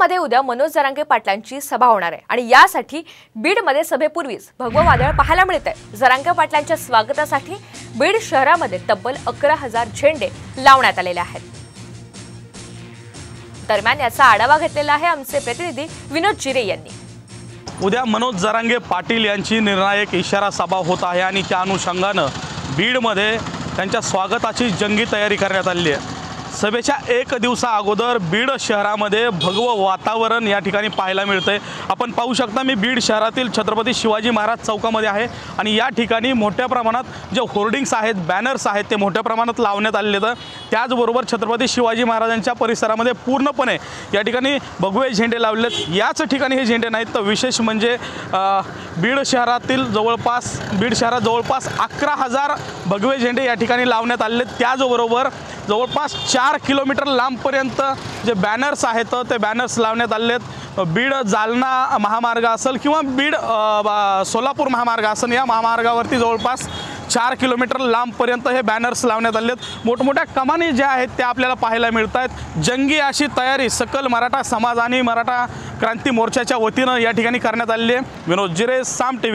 बीडमध्ये उद्या मनोज जरांगे पाटलांची सभा होणार आहे आणि यासाठी बीडमध्ये सभेपूर्वीच भगवं वादळ पाहायला मिळत आहे। जरांगे पाटलांच्या स्वागतासाठी बीड शहरामध्ये तब्बल 11,000 झेंडे लावण्यात आलेले आहेत। दरम्यान याचा आढावा घेतलेला आहे आमचे प्रतिनिधी विनोद जिरे यांनी। उद्या मनोज जरांगे पाटील यांची निर्णायक इशारा सभा होत आहे आणि त्या अनुषंगाने बीडमध्ये त्यांच्या स्वागताची जंगी तयारी करण्यात आली आहे। सभेच्या एक दिवसा अगोदर बीड शहरामध्ये भगवं वातावरण या ठिकाणी पाहायला मिळते। आपण पाहू शकता मी बीड शहरातील छत्रपती शिवाजी महाराज चौकामध्ये आहे आणि या ठिकाणी मोठ्या प्रमाणात जे होर्डिंग्स आहेत, बॅनर्स आहेत ते मोठ्या प्रमाणात लावण्यात आलेले आहेत। त्याचबरोबर छत्रपती शिवाजी महाराजांच्या परिसरामध्ये पूर्णपणे या ठिकाणी भगवे झेंडे लावलेत। याच ठिकाणी हे झेंडे नाहीत तर विशेष म्हणजे बीड शहरात जवळपास 11,000 भगवे झेंडे या ठिकाणी लावण्यात आलेले आहेत। त्याचबरोबर जवळपास 4 किलोमीटर लांबपर्यंत जे बॅनर्स आहेत ते बॅनर्स लावण्यात आले आहेत। बीड जालना महामार्ग असेल किंवा बीड सोलापूर महामार्ग असेल, या महामार्गावरती जवळपास 4 किलोमीटर लांबपर्यंत हे बॅनर्स लावण्यात आले आहेत। मोठमोठ्या कमानी ज्या आहेत त्या आपल्याला पाहायला मिळत आहेत। जंगी अशी तयारी सकल मराठा समाज आणि मराठा क्रांती मोर्चाच्या वतीनं या ठिकाणी करण्यात आलेली आहे। विनोद जिरे, साम टीव्ही।